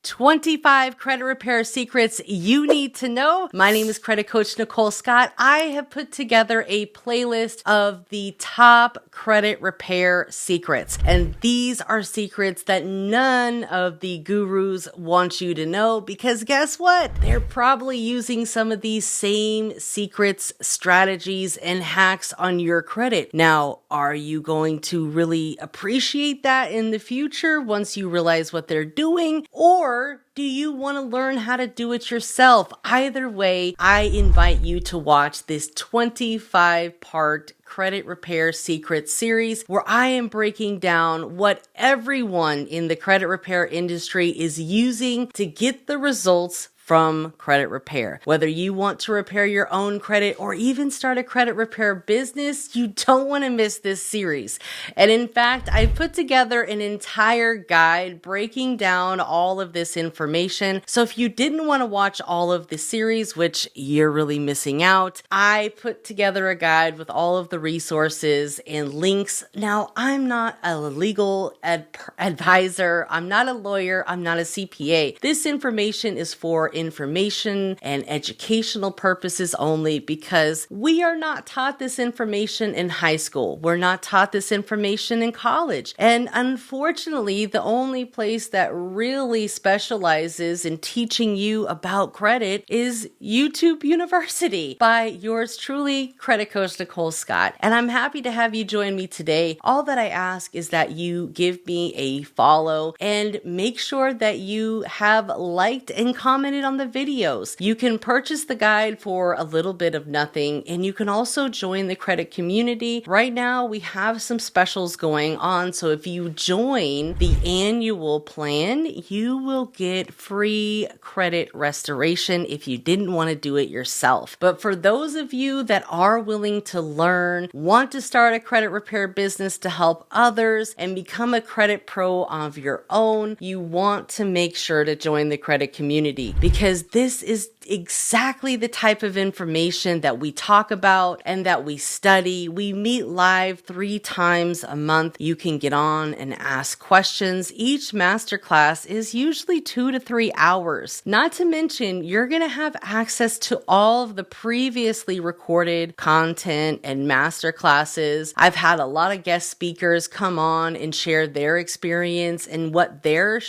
25 credit repair secrets you need to know. My name is credit coach Nicole Scott. I have put together a playlist of the top credit repair secrets. And these are secrets that none of the gurus want you to know because guess what? They're probably using some of these same secrets, strategies, and hacks on your credit. Now, are you going to really appreciate that in the future once you realize what they're doing? Or do you want to learn how to do it yourself? Either way, I invite you to watch this 25-part credit repair secret series where I am breaking down what everyone in the credit repair industry is using to get the results from credit repair. Whether you want to repair your own credit or even start a credit repair business, you don't want to miss this series. And in fact, I put together an entire guide breaking down all of this information. So if you didn't want to watch all of the series, which you're really missing out, I put together a guide with all of the resources and links. Now, I'm not a legal advisor. I'm not a lawyer. I'm not a CPA. This information is for information and educational purposes only because we are not taught this information in high school. We're not taught this information in college. And unfortunately, the only place that really specializes in teaching you about credit is YouTube University by yours truly, credit coach Nicole Scott. And I'm happy to have you join me today. All that I ask is that you give me a follow and make sure that you have liked and commented on the videos. You can purchase the guide for a little bit of nothing, and you can also join the credit community. Right now, we have some specials going on, so if you join the annual plan, you will get free credit restoration if you didn't want to do it yourself. But for those of you that are willing to learn, want to start a credit repair business to help others, and become a credit pro of your own, you want to make sure to join the credit community because this is exactly the type of information that we talk about and that we study. We meet live 3 times a month. You can get on and ask questions. Each masterclass is usually 2 to 3 hours. Not to mention, you're going to have access to all of the previously recorded content and masterclasses. I've had a lot of guest speakers come on and share their experience and what they're,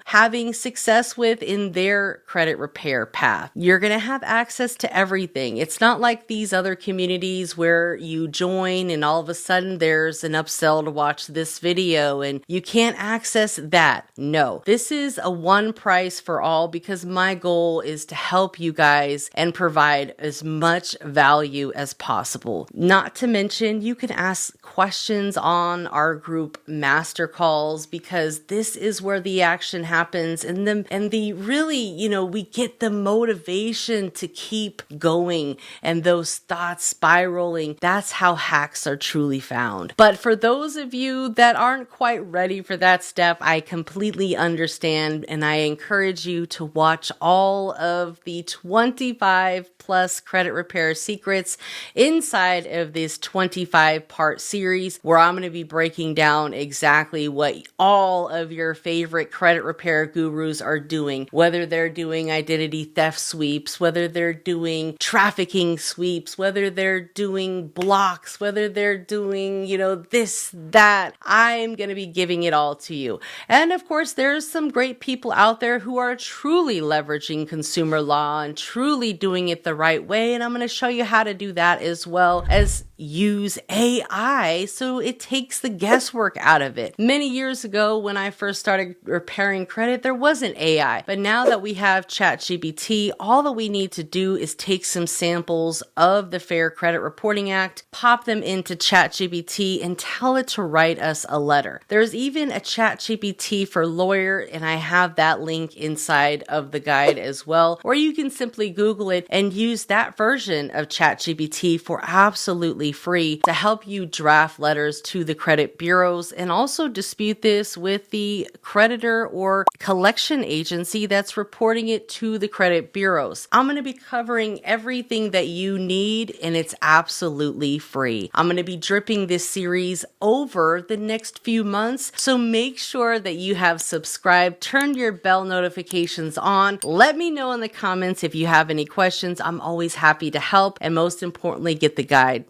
having success with in their credit repair path. You're going to have access to everything. It's not like these other communities where you join and all of a sudden there's an upsell to watch this video and you can't access that. No, this is a one price for all because my goal is to help you guys and provide as much value as possible. Not to mention, you can ask questions on our group master calls because this is where the action happens and the really, we get the motivation to keep going and those thoughts spiraling. That's how hacks are truly found. But for those of you that aren't quite ready for that step, I completely understand and I encourage you to watch all of the 25 plus credit repair secrets inside of this 25-part series where I'm going to be breaking down exactly what all of your favorite credit repair gurus are doing, whether they're doing identity theft sweeps, whether they're doing trafficking sweeps, whether they're doing blocks, whether they're doing, this, that. I'm going to be giving it all to you. And of course, there's some great people out there who are truly leveraging consumer law and truly doing it the right way. And I'm going to show you how to do that as well as use AI so it takes the guesswork out of it. Many years ago, when I first started repairing credit, there wasn't AI. But now that we have ChatGPT, all that we need to do is take some samples of the Fair Credit Reporting Act, pop them into ChatGPT, and tell it to write us a letter. There's even a ChatGPT for lawyer, and I have that link inside of the guide as well. Or you can simply Google it and use that version of ChatGPT for absolutely free to help you draft letters to the credit bureaus and also dispute this with the creditor or collection agency that's reporting it to the credit bureau. bureaus. I'm going to be covering everything that you need, and it's absolutely free. I'm going to be dripping this series over the next few months, so make sure that you have subscribed, turn your bell notifications on. Let me know in the comments if you have any questions. I'm always happy to help, and most importantly, get the guide.